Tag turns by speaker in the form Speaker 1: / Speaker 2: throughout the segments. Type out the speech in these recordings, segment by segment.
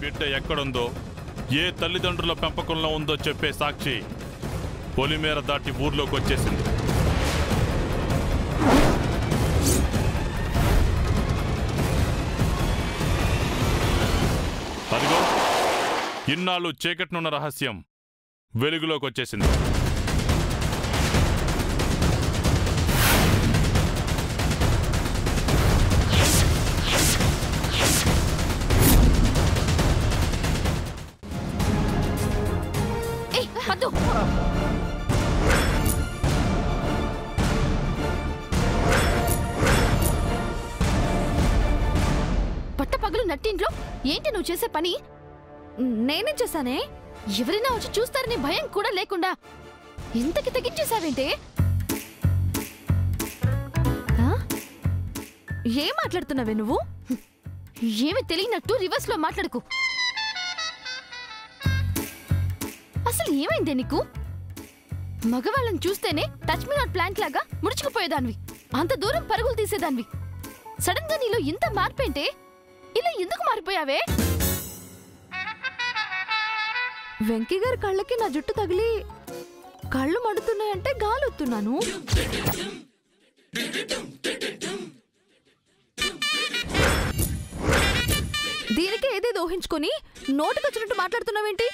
Speaker 1: బిడ్డ ఎక్కడుందో, ఏ తల్లిదండ్రుల పెంపకంలో ఉందో చెప్పే సాక్షి పొలిమేర దాటి ఊర్లోకి వచ్చేసింది. అదిగో ఇన్నాళ్ళు చీకట్నున్న రహస్యం వెలుగులోకి వచ్చేసింది.
Speaker 2: పట్టపగలు నట్టింట్లో ఏంటి నువ్వు చేసే పని?
Speaker 3: నేనే చేశానే.
Speaker 2: ఎవరైనా వచ్చి చూస్తారని భయం కూడా లేకుండా ఇంతకి తెగించేశావేంటే?
Speaker 3: ఏం మాట్లాడుతున్నావే నువ్వు?
Speaker 2: ఏమి తెలియనట్టు రివర్స్ లో మాట్లాడుకు. అసలు ఏమైందే నీకు? మగవాళ్ళని చూస్తేనే టచ్ మీ నాట్ ప్లాంట్ లాగా ముడుచుకుపోయేదాన్వి, అంత దూరం పరుగులు తీసేదాన్వి. సడన్ గా నీలో ఇంత మార్పేంటే? ఇలా ఎందుకు మారిపోయావే?
Speaker 3: వెంకీ గారి కళ్ళకి నా జుట్టు తగిలి కళ్ళు మండుతున్నాయంటే గాలొత్తున్నాను. దీనికి ఏదేదో ఊహించుకొని నోటికొచ్చినట్టు మాట్లాడుతున్నావేంటి?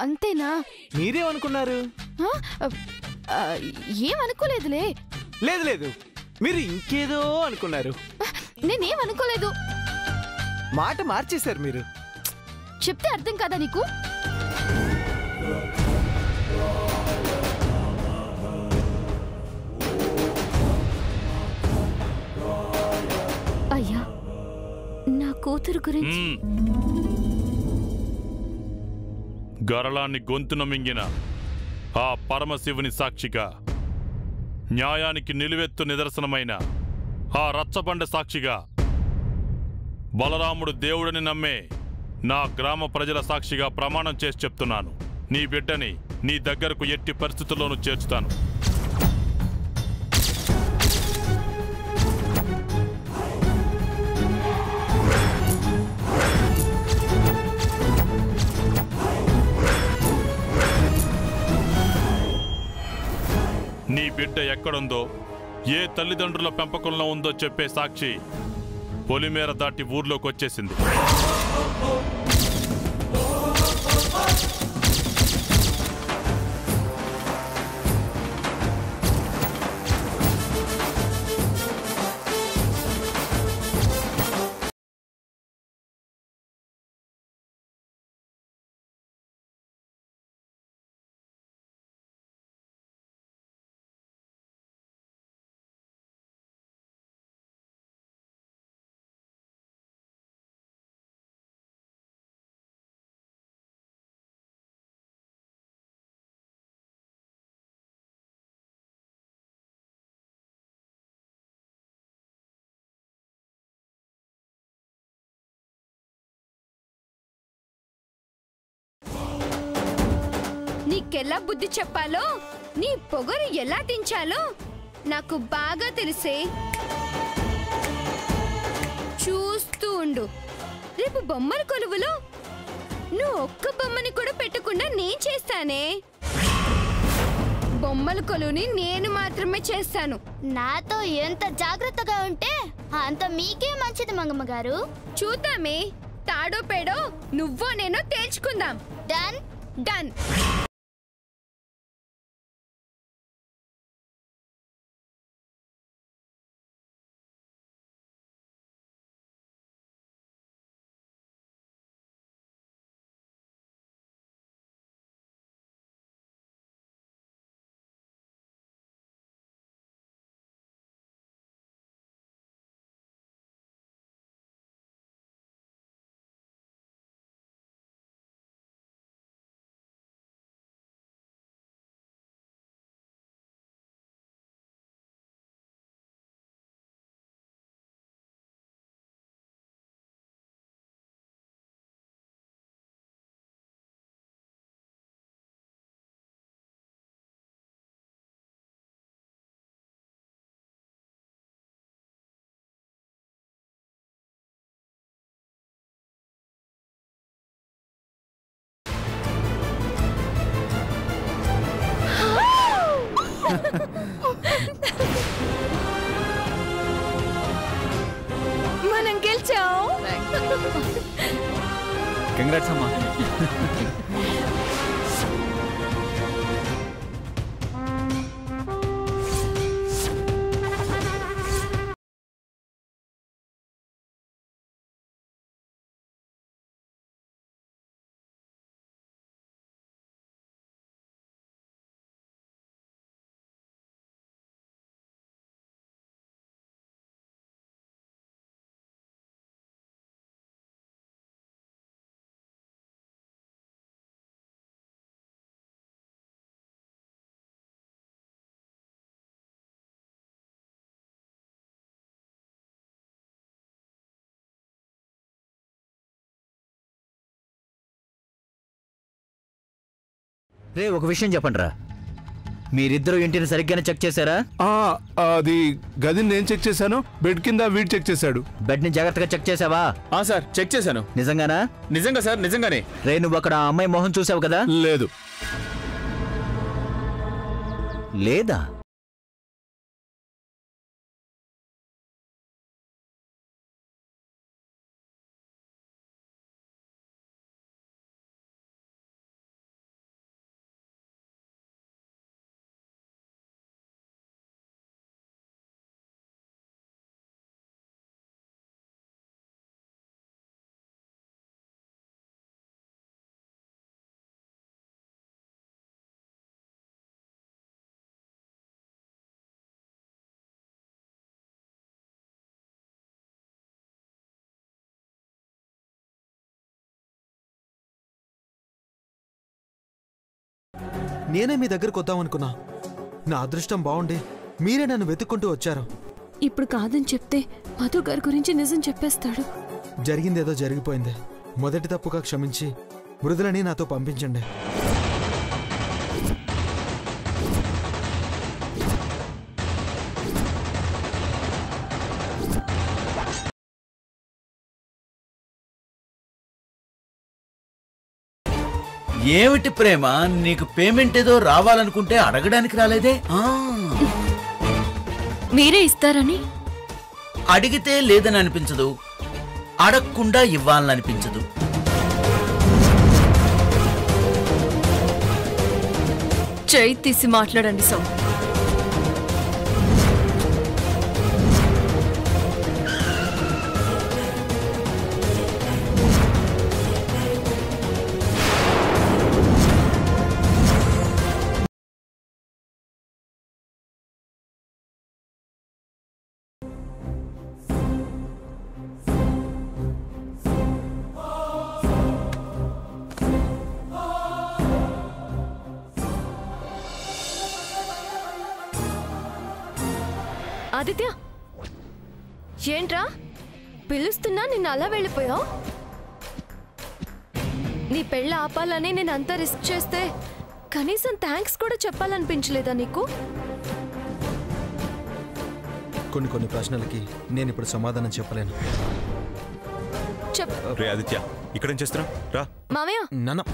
Speaker 2: అంతేనా?
Speaker 4: మీరేమనుకున్నారు?
Speaker 2: ఏమనుకోలేదులే.
Speaker 4: లేదు లేదు, మీరు ఇంకేదో అనుకున్నారు.
Speaker 2: నేనేమనుకోలేదు.
Speaker 4: మాట మార్చేశారు మీరు.
Speaker 2: చెప్తే అర్థం కాదా నీకు? అయ్యా, నా కూతురు గురించి
Speaker 1: గరళాన్ని గొంతున మింగిన ఆ పరమశివుని సాక్షిగా, న్యాయానికి నిలువెత్తు నిదర్శనమైన ఆ రచ్చబండ సాక్షిగా, బలరాముడు దేవుడని నమ్మే నా గ్రామ ప్రజల సాక్షిగా ప్రమాణం చేసి చెప్తున్నాను, నీ బిడ్డని నీ దగ్గరకు ఎట్టి పరిస్థితుల్లోనూ చేర్చుతాను. నీ బిడ్డ ఎక్కడుందో, ఏ తల్లిదండ్రుల పెంపకంలో ఉందో చెప్పే సాక్షి పొలిమేర దాటి ఊర్లోకి వచ్చేసింది.
Speaker 5: నీకెలా బుద్ధి చెప్పాలో, నీ పొగరు ఎలా దించాలో నాకు బాగా తెలిసే. చూస్తూ ఉండు, రేపు బొమ్మల కొలువులో నువ్వు ఒక్క బొమ్మని కూడా పెట్టకుండా నేను చేస్తానే. బొమ్మల కొలువుని నేను మాత్రమే చేస్తాను.
Speaker 6: నాతో ఎంత జాగ్రత్తగా ఉంటే అంత మీకే మంచిది మంగమ్మ గారు.
Speaker 5: చూద్దామే, తాడో పేడో నువ్వో నేనో తేల్చుకుందాం.
Speaker 6: Done
Speaker 5: done.
Speaker 4: కంగ్రాట్స్ అమ్మా.
Speaker 7: రే ఒక విషయం చెప్పండిరా, మీరిద్దరూ ఇంటిని సరిగ్గానే చెక్ చేశారా?
Speaker 8: అది గదిని నేను చెక్ చేశాను, బెడ్ కింద వీడు చెక్ చేశాడు.
Speaker 7: బెడ్ ని జాగ్రత్తగా చెక్ చేసావా?
Speaker 4: సార్ చెక్ చేశాను.
Speaker 7: నిజంగానా?
Speaker 4: నిజంగా సార్, నిజంగానే.
Speaker 7: రే నువ్వు అక్కడ ఆ అమ్మాయి మొహం చూసావు కదా?
Speaker 8: లేదు.
Speaker 7: లేదా?
Speaker 9: నేనే మీ దగ్గరకు వద్దామనుకున్నా. నా అదృష్టం బాగుండి మీరే నన్ను వెతుక్కుంటూ వచ్చారు.
Speaker 3: ఇప్పుడు కాదని చెప్తే మధు గారి గురించి నిజం చెప్పేస్తాడు.
Speaker 9: జరిగిందేదో జరిగిపోయింది. మొదటి తప్పుగా క్షమించి మృదులని నాతో పంపించండి.
Speaker 7: ఏమిటి ప్రేమ, నీకు పేమెంట్ ఏదో రావాలనుకుంటే అడగడానికి రాలేదే?
Speaker 3: మీరే ఇస్తారని
Speaker 7: అడిగితే లేదని అనిపించదు, అడగకుండా ఇవ్వాలని అనిపించదు.
Speaker 3: చేయి తీసి మాట్లాడండి సౌ. ఆదిత్య, ఏంట్రా పిలుస్తున్నా నిన్ను అలా వెళ్ళిపోయావు? నీ పెళ్ళి ఆపాలని నేను అంతా రిస్క్ చేస్తే కనీసం థ్యాంక్స్ కూడా చెప్పాలనిపించలేదా నీకు?
Speaker 9: కొన్ని ప్రశ్నలకి నేను ఇప్పుడు సమాధానం చెప్పలేను.
Speaker 10: రే ఆదిత్య, ఇక్కడేం చేస్తున్నావు? రా.
Speaker 3: మామయ్య,
Speaker 9: నాన్న,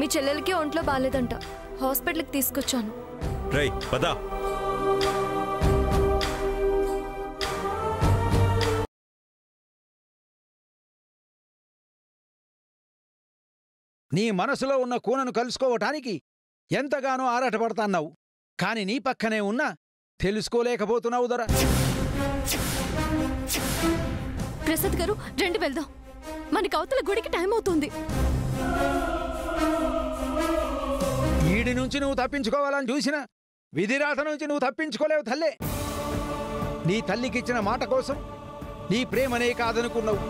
Speaker 3: మీ చెల్లెలకి ఒంట్లో బాగాలేదంట, హాస్పిటల్కి తీసుకొచ్చాను.
Speaker 10: రేయ్ పదా.
Speaker 11: నీ మనసులో ఉన్న కూనను కలుసుకోవటానికి ఎంతగానో ఆరాటపడతాన్నావు, కాని నీ పక్కనే ఉన్నా తెలుసుకోలేకపోతున్నావు దొర.
Speaker 3: ప్రసాద్ గారు రండి వెళ్దాం, మనకి అవతల గుడికి టైం అవుతుంది.
Speaker 11: ఈడి నుంచి నువ్వు తప్పించుకోవాలని చూసినా విధిరాత నుంచి నువ్వు తప్పించుకోలేవు తల్లే. నీ తల్లికిచ్చిన మాట కోసం నీ ప్రేమనే కాదనుకున్నావు.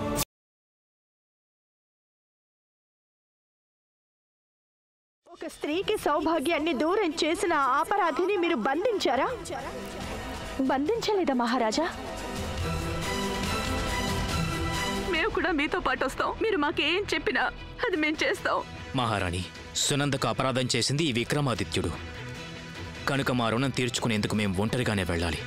Speaker 12: ఒక స్త్రీకి సౌభాగ్యాన్ని దూరం చేసిన అపరాధిని మీరు బంధించారా? బంధించలేదా మహారాజా?
Speaker 13: మేము కూడా మీతో పాటు వస్తాం. మీరు మాకేం చెప్పినా అది మేము చేస్తాం.
Speaker 14: మహారాణి, సునందకు అపరాధం చేసింది ఈ విక్రమాదిత్యుడు కనుక మా రుణం తీర్చుకునేందుకు మేము ఒంటరిగానే వెళ్ళాలి.